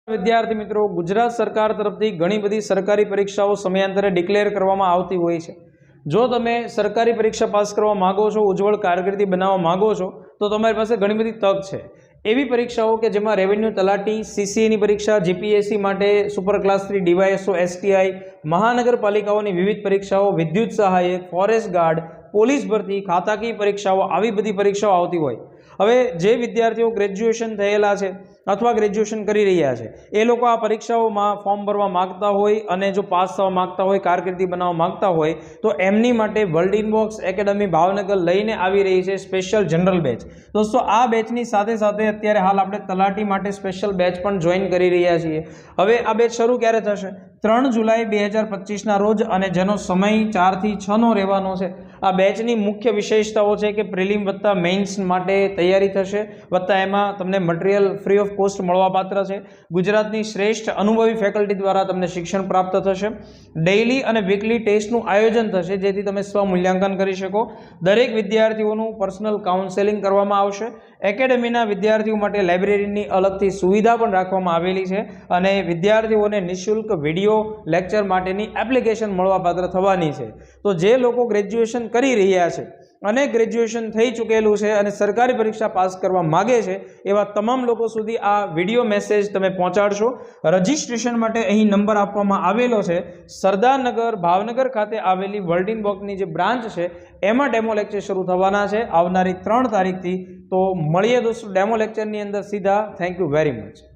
વિદ્યાર્થી મિત્રો, ગુજરાત સરકાર તરફથી ઘણી બધી સરકારી પરીક્ષાઓ સમયાંતરે ડિક્લેર કરવામાં આવતી હોય છે। જો તમે સરકારી પરીક્ષા પાસ કરવા માંગો છો, ઉજ્જવળ કારકિર્દી બનાવવા માંગો છો, તો તમારી પાસે ઘણી બધી તક છે। એવી પરીક્ષાઓ કે જેમાં રેવન્યુ તલાટી, સીસીએની પરીક્ષા, જીપીએસસી માટે સુપર ક્લાસ 3 ડીવાયએસઓ, એસટીઆઈ, મહાનગરપાલિકાઓની વિવિધ પરીક્ષાઓ, વિદ્યુત સહાયક, ફોરેસ્ટ ગાર્ડ, પોલીસ ભરતી, ખાતાકીય પરીક્ષાઓ, આવી બધી પરીક્ષાઓ આવતી હોય। હવે જે વિદ્યાર્થીઓ ગ્રેજ્યુએશન થયેલા છે અથવા ગ્રેજ્યુએશન કરી રહ્યા છે, એ લોકો આ પરીક્ષાઓમાં ફોર્મ ભરવા માંગતા હોય અને જો પાસ થવા માંગતા હોય, કારકિર્દી બનાવવા માંગતા હોય, તો એમની માટે વર્લ્ડ ઇનબોક્સ એકેડમી ભાવનગર લઈને આવી રહી છે સ્પેશિયલ જનરલ બેચ। દોસ્તો, આ બેચની સાથે સાથે અત્યારે હાલ આપણે તલાટી માટે સ્પેશિયલ બેચ પણ જોઈન કરી રહ્યા છીએ। હવે આ બેચ શરૂ ક્યારે થશે? 3 જુલાઈ 2025ના રોજ, અને જેનો સમય 4 થી 6 નો રહેવાનો છે। આ બેચની મુખ્ય વિશેષતાઓ છે કે પ્રિલિમ વત્તા મેઇન્સ માટે તૈયારી થશે, વત્તા એમાં તમને મટીરિયલ ફ્રી ઓફ કોસ્ટ મળવાપાત્ર છે। ગુજરાતની શ્રેષ્ઠ અનુભવી ફેકલ્ટી દ્વારા તમને શિક્ષણ પ્રાપ્ત થશે। ડેઇલી અને વીકલી ટેસ્ટનું આયોજન થશે, જેથી તમે સ્વમૂલ્યાંકન કરી શકો। દરેક વિદ્યાર્થીઓનું પર્સનલ કાઉન્સેલિંગ કરવામાં આવશે। એકેડેમીના વિદ્યાર્થીઓ માટે લાઇબ્રેરીની અલગથી સુવિધા પણ રાખવામાં આવેલી છે, અને વિદ્યાર્થીઓને નિઃશુલ્ક વિડીયો લેક્ચર માટેની એપ્લિકેશન મળવાપાત્ર થવાની છે। તો જે લોકો ગ્રેજ્યુએશન કરી રહ્યા છે અને ગ્રેજ્યુએશન થઈ ચૂકેલું છે અને સરકારી પરીક્ષા પાસ કરવા માગે છે, એવા તમામ લોકો સુધી આ વિડીયો મેસેજ તમે પહોંચાડશો। રજિસ્ટ્રેશન માટે અહીં નંબર આપવામાં આવેલો છે। સરદારનગર ભાવનગર ખાતે આવેલી વર્લ્ડ ઇનબોક્સની જે બ્રાન્ચ છે, એમાં ડેમો લેક્ચર શરૂ થવાના છે આવનારી 3 તારીખથી। તો મળીએ દોસ્તો ડેમો લેક્ચરની અંદર સીધા। Thank you very much.